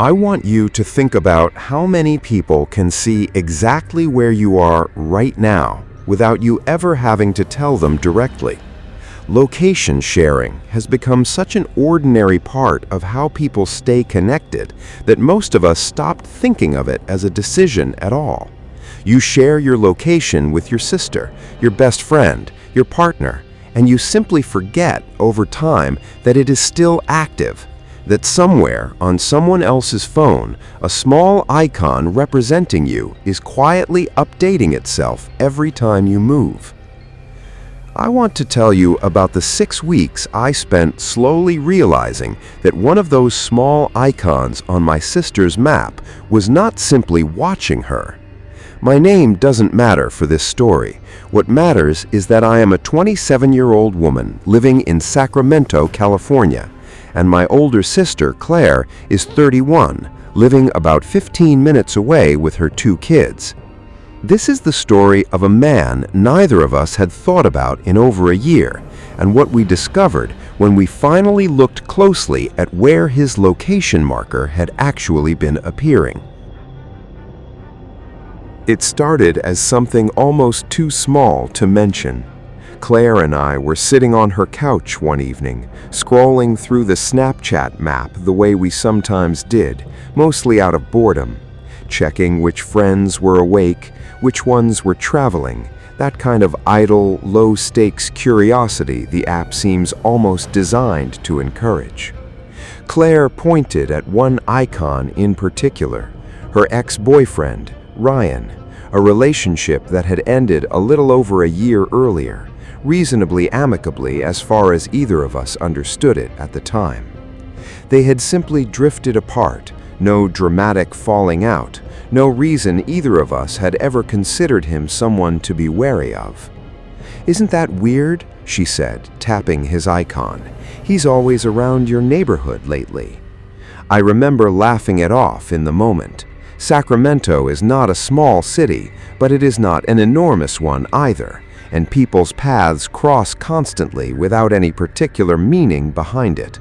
I want you to think about how many people can see exactly where you are right now without you ever having to tell them directly. Location sharing has become such an ordinary part of how people stay connected that most of us stopped thinking of it as a decision at all. You share your location with your sister, your best friend, your partner, and you simply forget over time that it is still active, that somewhere on someone else's phone, a small icon representing you is quietly updating itself every time you move. I want to tell you about the 6 weeks I spent slowly realizing that one of those small icons on my sister's map was not simply watching her. My name doesn't matter for this story. What matters is that I am a 27-year-old woman living in Sacramento, California, and my older sister, Claire, is 31, living about 15 minutes away with her 2 kids. This is the story of a man neither of us had thought about in over a year, and what we discovered when we finally looked closely at where his location marker had actually been appearing. It started as something almost too small to mention. Claire and I were sitting on her couch one evening, scrolling through the Snapchat map the way we sometimes did, mostly out of boredom, checking which friends were awake, which ones were traveling, that kind of idle, low-stakes curiosity the app seems almost designed to encourage. Claire pointed at one icon in particular, her ex-boyfriend, Ryan, a relationship that had ended a little over a year earlier, reasonably amicably as far as either of us understood it at the time. They had simply drifted apart, no dramatic falling out, no reason either of us had ever considered him someone to be wary of. "Isn't that weird?" she said, tapping his icon. "He's always around your neighborhood lately." I remember laughing it off in the moment. Sacramento is not a small city, but it is not an enormous one either, and people's paths cross constantly without any particular meaning behind it.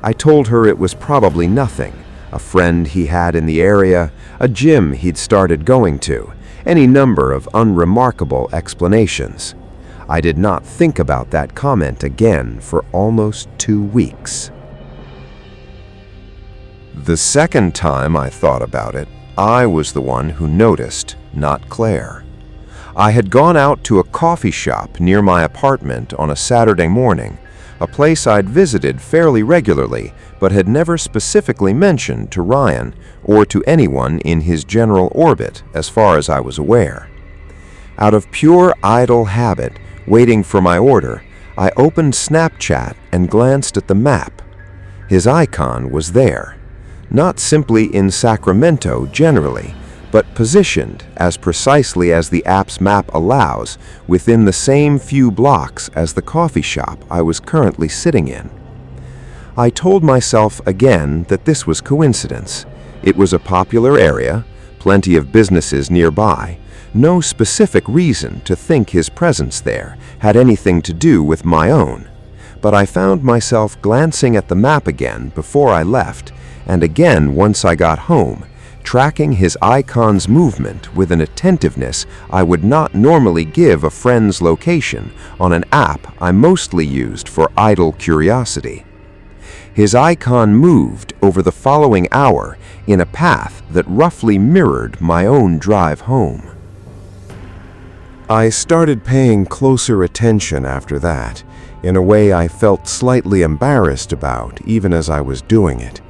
I told her it was probably nothing, a friend he had in the area, a gym he'd started going to, any number of unremarkable explanations. I did not think about that comment again for almost 2 weeks. The second time I thought about it, I was the one who noticed, not Claire. I had gone out to a coffee shop near my apartment on a Saturday morning, a place I'd visited fairly regularly but had never specifically mentioned to Ryan or to anyone in his general orbit as far as I was aware. Out of pure idle habit, waiting for my order, I opened Snapchat and glanced at the map. His icon was there, not simply in Sacramento generally, but positioned, as precisely as the app's map allows, within the same few blocks as the coffee shop I was currently sitting in. I told myself again that this was coincidence. It was a popular area, plenty of businesses nearby, no specific reason to think his presence there had anything to do with my own. But I found myself glancing at the map again before I left, and again once I got home, tracking his icon's movement with an attentiveness I would not normally give a friend's location on an app I mostly used for idle curiosity. His icon moved over the following hour in a path that roughly mirrored my own drive home. I started paying closer attention after that, in a way I felt slightly embarrassed about even as I was doing it.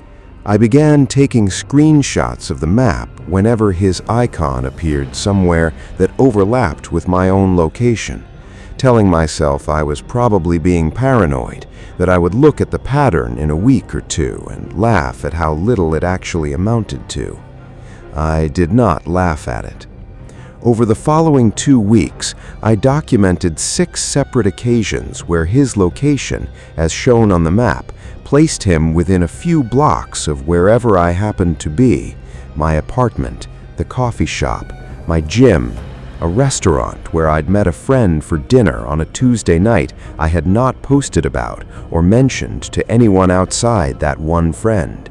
I began taking screenshots of the map whenever his icon appeared somewhere that overlapped with my own location, telling myself I was probably being paranoid, that I would look at the pattern in a week or two and laugh at how little it actually amounted to. I did not laugh at it. Over the following 2 weeks, I documented 6 separate occasions where his location, as shown on the map, placed him within a few blocks of wherever I happened to be: my apartment, the coffee shop, my gym, a restaurant where I'd met a friend for dinner on a Tuesday night I had not posted about or mentioned to anyone outside that one friend.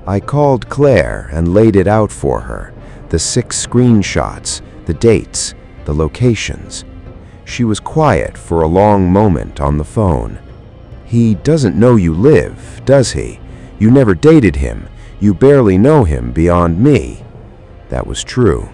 I called Claire and laid it out for her, the 6 screenshots, the dates, the locations. She was quiet for a long moment on the phone. "He doesn't know you live, does he? You never dated him. You barely know him beyond me." That was true.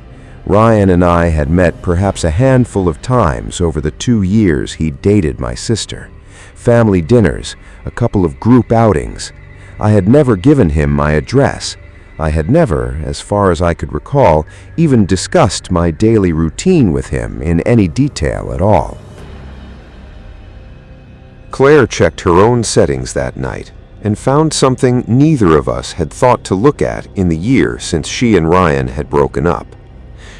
Ryan and I had met perhaps a handful of times over the 2 years he dated my sister. Family dinners, a couple of group outings. I had never given him my address. I had never, as far as I could recall, even discussed my daily routine with him in any detail at all. Claire checked her own settings that night and found something neither of us had thought to look at in the year since she and Ryan had broken up.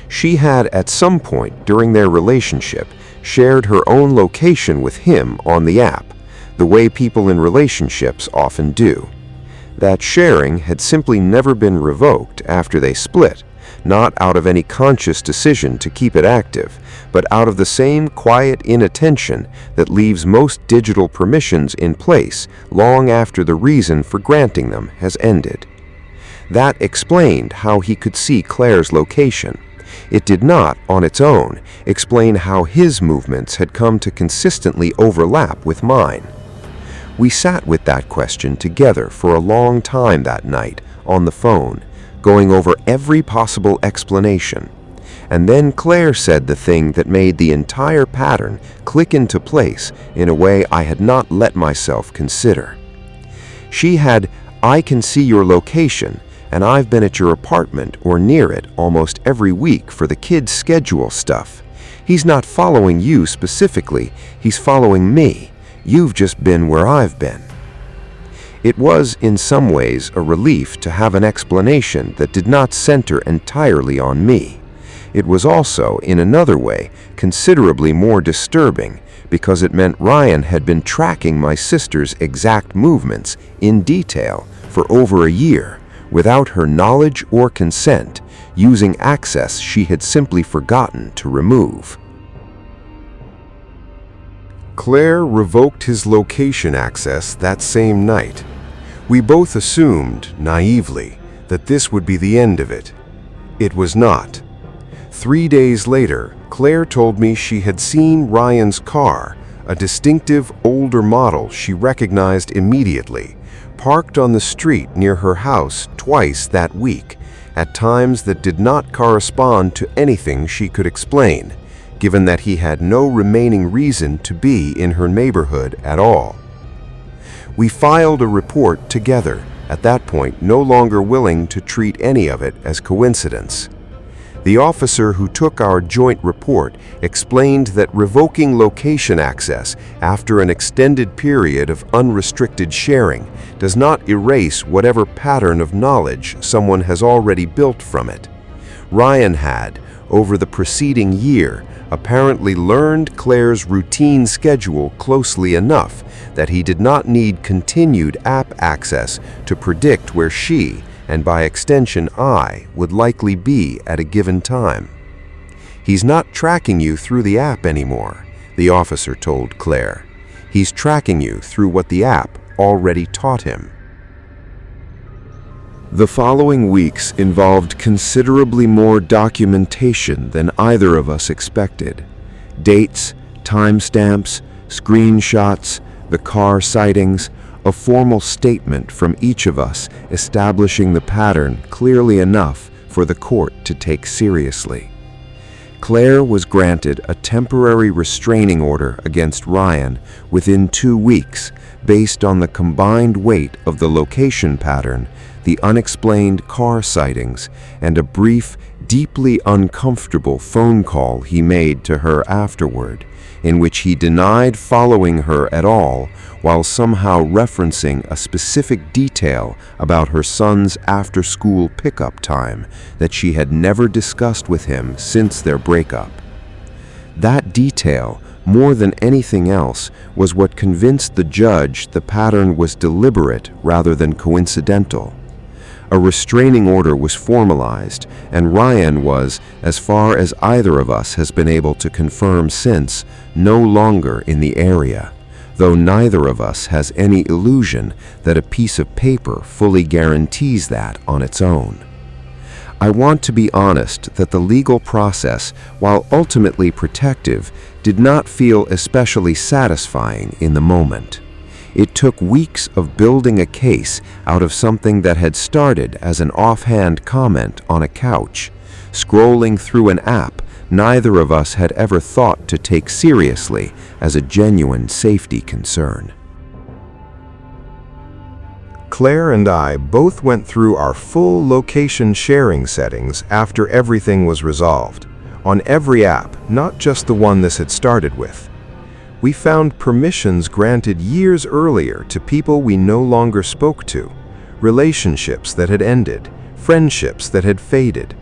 She had, at some point during their relationship, shared her own location with him on the app, the way people in relationships often do. That sharing had simply never been revoked after they split, not out of any conscious decision to keep it active, but out of the same quiet inattention that leaves most digital permissions in place long after the reason for granting them has ended. That explained how he could see Claire's location. It did not, on its own, explain how his movements had come to consistently overlap with mine. We sat with that question together for a long time that night, on the phone, going over every possible explanation. And then Claire said the thing that made the entire pattern click into place in a way I had not let myself consider. She had, "I can see your location, and I've been at your apartment or near it almost every week for the kids' schedule stuff. He's not following you specifically, he's following me. You've just been where I've been." It was, in some ways, a relief to have an explanation that did not center entirely on me. It was also, in another way, considerably more disturbing because it meant Ryan had been tracking my sister's exact movements in detail for over a year, without her knowledge or consent, using access she had simply forgotten to remove. Claire revoked his location access that same night. We both assumed, naively, that this would be the end of it. It was not. 3 days later, Claire told me she had seen Ryan's car, a distinctive older model she recognized immediately, parked on the street near her house twice that week, at times that did not correspond to anything she could explain, given that he had no remaining reason to be in her neighborhood at all. We filed a report together, at that point no longer willing to treat any of it as coincidence. The officer who took our joint report explained that revoking location access after an extended period of unrestricted sharing does not erase whatever pattern of knowledge someone has already built from it. Ryan had, over the preceding year, apparently learned Claire's routine schedule closely enough that he did not need continued app access to predict where she, and by extension I, would likely be at a given time. "He's not tracking you through the app anymore," the officer told Claire. "He's tracking you through what the app already taught him." The following weeks involved considerably more documentation than either of us expected. Dates, timestamps, screenshots, the car sightings, a formal statement from each of us establishing the pattern clearly enough for the court to take seriously. Claire was granted a temporary restraining order against Ryan within 2 weeks based on the combined weight of the location pattern, the unexplained car sightings, and a brief, deeply uncomfortable phone call he made to her afterward, in which he denied following her at all while somehow referencing a specific detail about her son's after-school pickup time that she had never discussed with him since their breakup. That detail, more than anything else, was what convinced the judge the pattern was deliberate rather than coincidental. A restraining order was formalized, and Ryan was, as far as either of us has been able to confirm since, no longer in the area, though neither of us has any illusion that a piece of paper fully guarantees that on its own. I want to be honest that the legal process, while ultimately protective, did not feel especially satisfying in the moment. It took weeks of building a case out of something that had started as an offhand comment on a couch, scrolling through an app neither of us had ever thought to take seriously as a genuine safety concern. Claire and I both went through our full location sharing settings after everything was resolved, on every app, not just the one this had started with. We found permissions granted years earlier to people we no longer spoke to, relationships that had ended, friendships that had faded,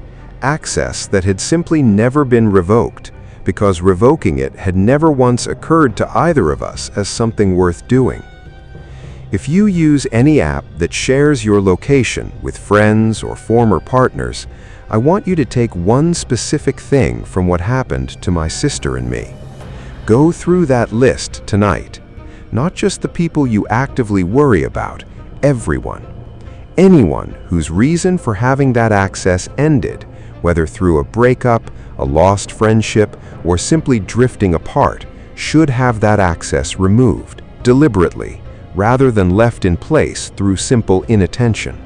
access that had simply never been revoked, because revoking it had never once occurred to either of us as something worth doing. If you use any app that shares your location with friends or former partners, I want you to take one specific thing from what happened to my sister and me. Go through that list tonight. Not just the people you actively worry about, everyone. Anyone whose reason for having that access ended, whether through a breakup, a lost friendship, or simply drifting apart, should have that access removed, deliberately, rather than left in place through simple inattention.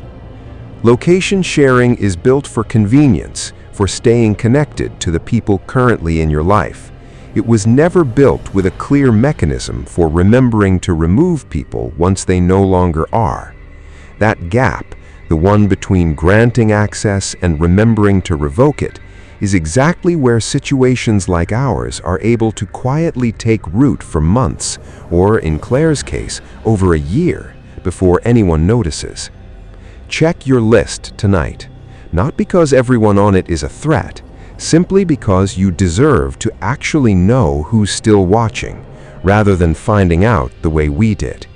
Location sharing is built for convenience, for staying connected to the people currently in your life. It was never built with a clear mechanism for remembering to remove people once they no longer are. That gap, the one between granting access and remembering to revoke it, is exactly where situations like ours are able to quietly take root for months, or in Claire's case, over a year, before anyone notices. Check your list tonight, not because everyone on it is a threat, simply because you deserve to actually know who's still watching, rather than finding out the way we did.